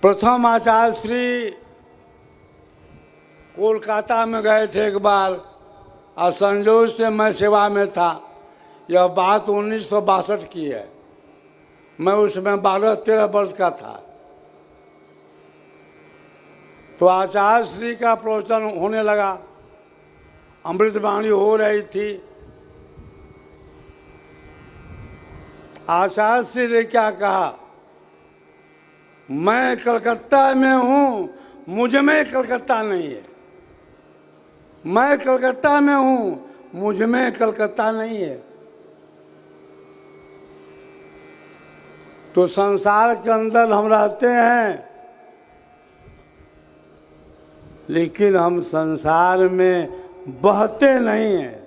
प्रथम आचार्य श्री कोलकाता में गए थे एक बार और संजोग से मैं सेवा में था। यह बात 1962 की है। मैं उसमें 12-13 वर्ष का था। तो आचार्य श्री का प्रवचन होने लगा, अमृतवाणी हो रही थी। आचार्य श्री ने क्या कहा, मैं कलकत्ता में हूँ, मुझ में कलकत्ता नहीं है। मैं कलकत्ता में हूँ, मुझ में कलकत्ता नहीं है। तो संसार के अंदर हम रहते हैं, लेकिन हम संसार में बहते नहीं हैं।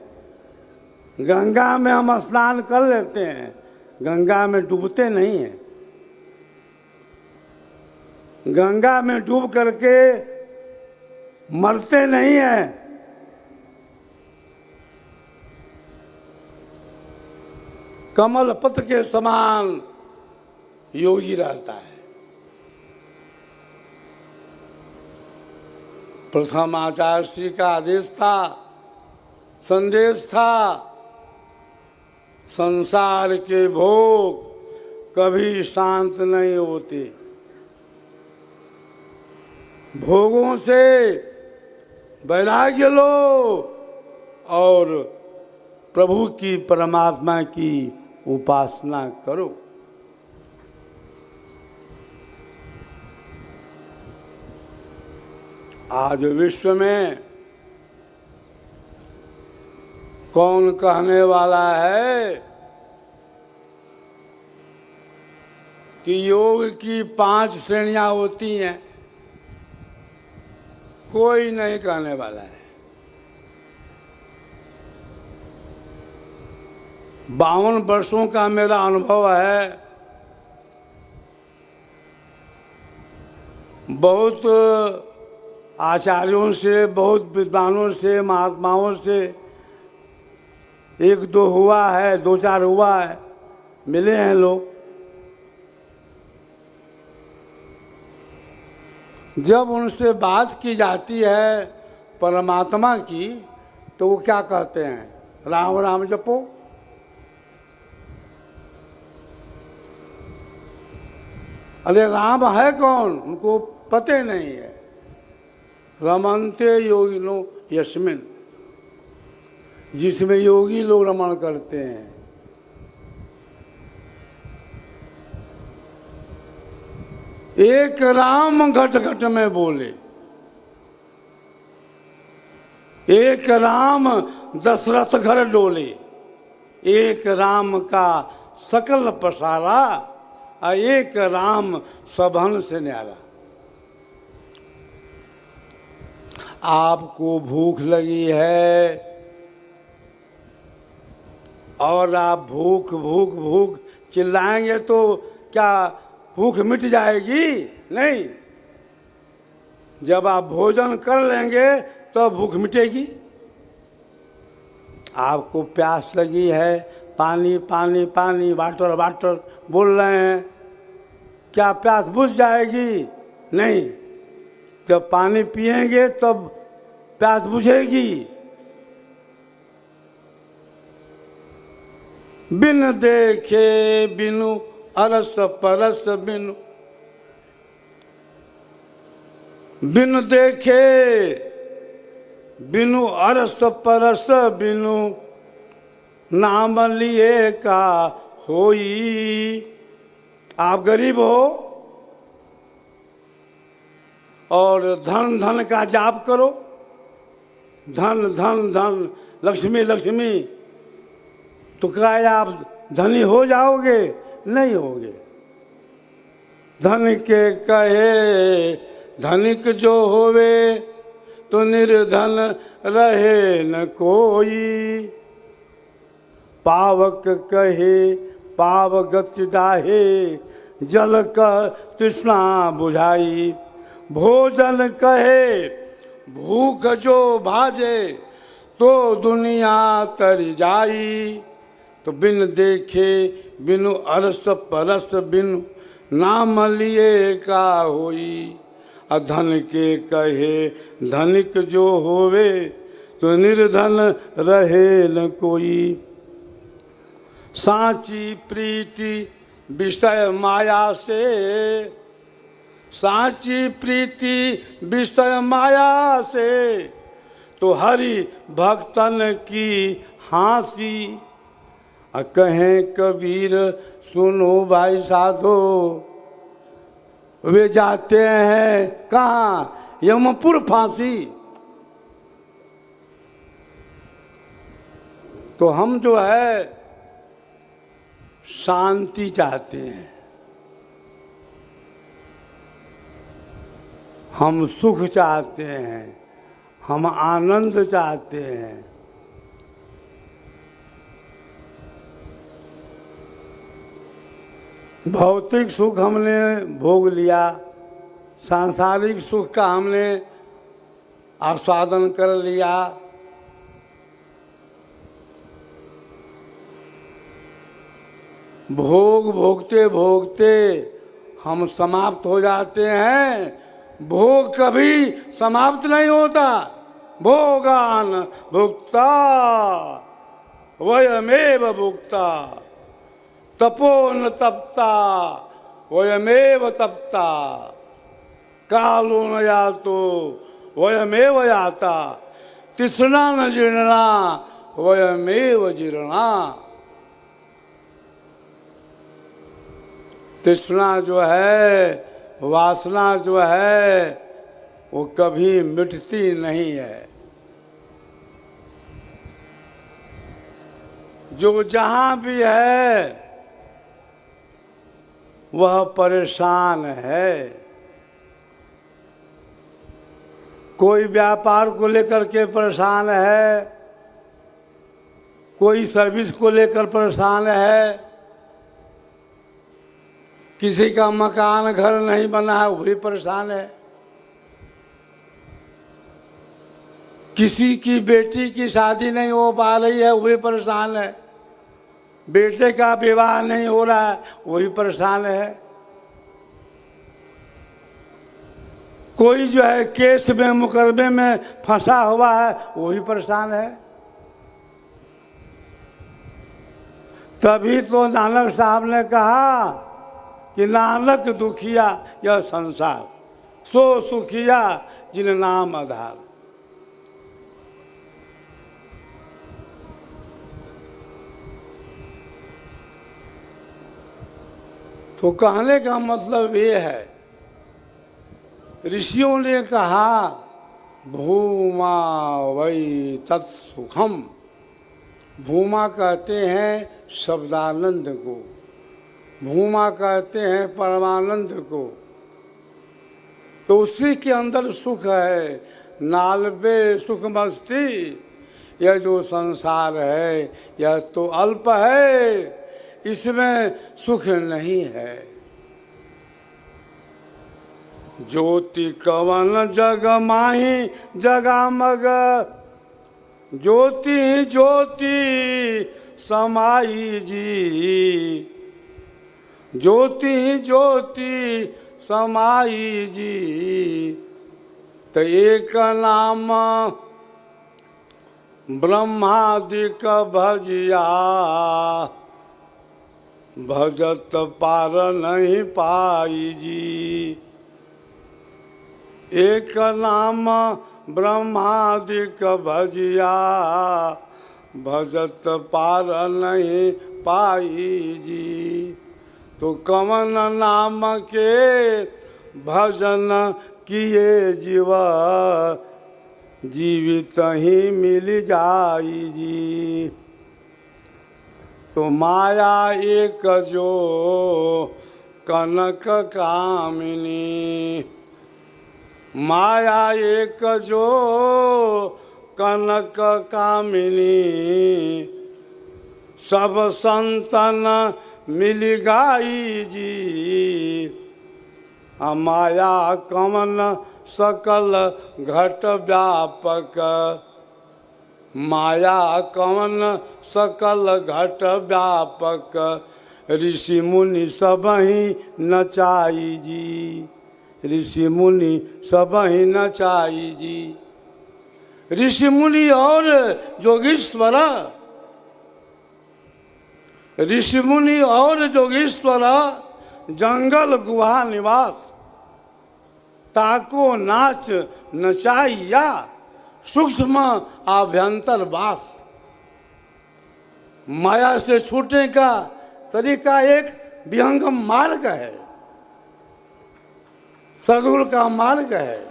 गंगा में हम स्नान कर लेते हैं, गंगा में डूबते नहीं हैं। गंगा में डूब करके मरते नहीं हैं। कमल पत्र के समान योगी रहता है। प्रथम आचार्य श्री का आदेश था, संदेश था, संसार के भोग कभी शांत नहीं होते। भोगों से वैराग्य लो और प्रभु की, परमात्मा की उपासना करो। आज विश्व में कौन कहने वाला है कि योग की 5 श्रेणियां होती हैं? कोई नहीं कहने वाला है। 52 वर्षों का मेरा अनुभव है। बहुत आचार्यों से, बहुत विद्वानों से, महात्माओं से 1-2 हुआ है, 2-4 हुआ है, मिले हैं लोग। जब उनसे बात की जाती है परमात्मा की, तो वो क्या कहते हैं? राम राम जपो। अरे राम है कौन? उनको पते नहीं है। रमन्ते योगिनो यस्मिन, जिसमें योगी लोग रमण करते हैं। एक राम घट घट में बोले, एक राम दशरथ घर डोले, एक राम का सकल पसारा, और एक राम सभन से न्यारा। आपको भूख लगी है और आप भूख भूख भूख चिल्लाएंगे तो क्या भूख मिट जाएगी? नहीं। जब आप भोजन कर लेंगे तो भूख मिटेगी। आपको प्यास लगी है, पानी पानी पानी, वाटर वाटर बोल रहे हैं, क्या प्यास बुझ जाएगी? नहीं। जब पानी पिएंगे तब प्यास बुझेगी। बिन देखे बिनु अरस परस बिनु, बिनु देखे बिनु अरस परस बिनु, नाम लिए का होई। आप गरीब हो और धन धन का जाप करो, धन धन धन, लक्ष्मी लक्ष्मी, तो क्या आप धनी हो जाओगे? नहीं होगे। धन के कहे धनिक जो होवे, तो निर्धन रहे न कोई। पावक कहे पावगति डाहे, जल का तृष्णा बुझाई। भोजन कहे भूख जो भाजे, तो दुनिया तर जाई। तो बिन देखे बिनु अरस परस बिनु, नाम लिए का होई। अधन के कहे धनिक जो होवे, तो निर्धन रहे न कोई। सांची प्रीति विषय माया से, सांची प्रीति विषय माया से, तो हरि भक्तन की हाँसी। कहें कबीर सुनो भाई साधो, वे जाते हैं कहाँ, यमपुर फांसी। तो हम जो है शांति चाहते हैं, हम सुख चाहते हैं, हम आनंद चाहते हैं। भौतिक सुख हमने भोग लिया, सांसारिक सुख का हमने आस्वादन कर लिया। भोग भोगते भोगते हम समाप्त हो जाते हैं। भोग कभी समाप्त नहीं होता। भोगान भुक्ता वयमेव भुक्ता, तपो न तपता वयमेव तपता, कालो न यातो वयमेव याता, तृष्णा न जीर्णा वयमेव जीर्णा। तृष्णा जो है, वासना जो है, वो कभी मिटती नहीं है। जो जहाँ भी है वह परेशान है। कोई व्यापार को लेकर के परेशान है, कोई सर्विस को लेकर परेशान है, किसी का मकान घर नहीं बना है वो भी परेशान है, किसी की बेटी की शादी नहीं हो पा रही है वो भी परेशान है, बेटे का विवाह नहीं हो रहा है वो भी परेशान है, कोई जो है केस में मुकदमे में फंसा हुआ है वो भी परेशान है। तभी तो नानक साहब ने कहा कि नानक दुखिया यह संसार, सो सुखिया जिन नाम आधार। तो कहने का मतलब ये है, ऋषियों ने कहा भूमा वै तत्सुखम। भूमा कहते हैं शब्दानंद को, भूमा कहते हैं परमानंद को। तो उसी के अंदर सुख है। नालबे सुख मस्ती, यह जो संसार है यह तो अल्प है, इसमें सुख नहीं है। ज्योति कवन जग माही जगामग, ज्योति ज्योति समाई जी, ज्योति ज्योति समाई जी। तो एक नाम ब्रह्मादिक भजिया, भजत पार नहीं पाई जी। एक नाम ब्रह्मादिक भजिया, भजत पार नहीं पाई जी। तो कवन नाम के भजन किए जीव, जीवित ही मिल जाई जी। तो माया एक जो कनक कामिनी, माया एक जो कनक कामिनी, सब संतन मिल गाई जी। माया कवन सकल घट व्यापक, माया कवन सकल घट व्यापक, ऋषि मुनि सबहि नचाई जी, ऋषि मुनि सबहि नचाई जी। ऋषि मुनि और जोगीश्वर, ऋषि मुनि और जोगीश्वर जंगल गुहा निवास, ताको नाच नचाइया सूक्ष्म आभ्यंतर वास। माया से छूटने का तरीका एक विहंगम मार्ग है, सदगुरु का मार्ग है।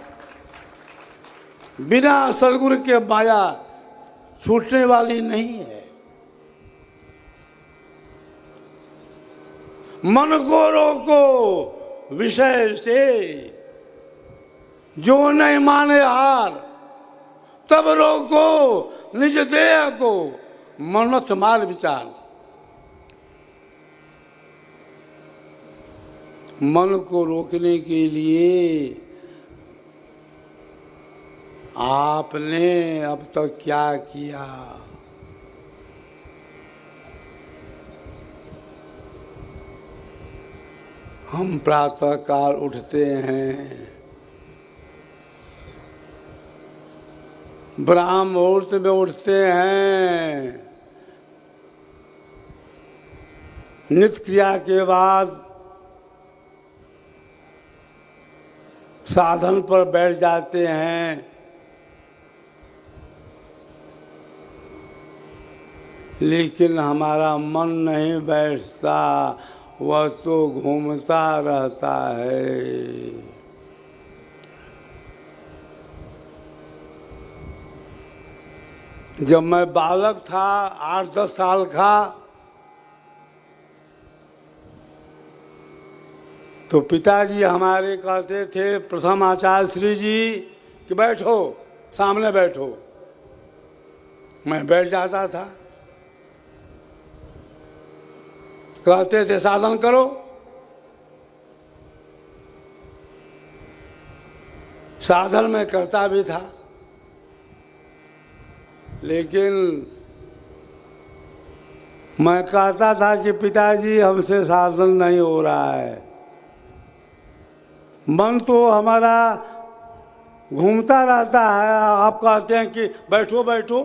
बिना सदगुरु के माया छूटने वाली नहीं है। मन को रोको विषय से, जो नहीं माने हार, तब रोको निज देह को मनोथ मार विचार। मन को रोकने के लिए आपने अब तक क्या किया? हम प्रातः काल उठते हैं, ब्राह्म मुहूर्त में उठते हैं, नित्य क्रिया के बाद साधन पर बैठ जाते हैं। लेकिन हमारा मन नहीं बैठता, वह तो घूमता रहता है। जब मैं बालक था, 8-10 साल का, तो पिताजी हमारे कहते थे, प्रथम आचार्य श्री जी, कि बैठो, सामने बैठो। मैं बैठ जाता था। कहते थे साधन करो, साधन में करता भी था। लेकिन मैं कहता था कि पिताजी हमसे साधन नहीं हो रहा है, मन तो हमारा घूमता रहता है। आप कहते हैं कि बैठो बैठो,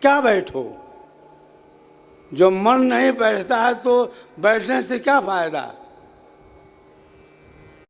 क्या बैठो? जब मन नहीं बैठता है तो बैठने से क्या फायदा?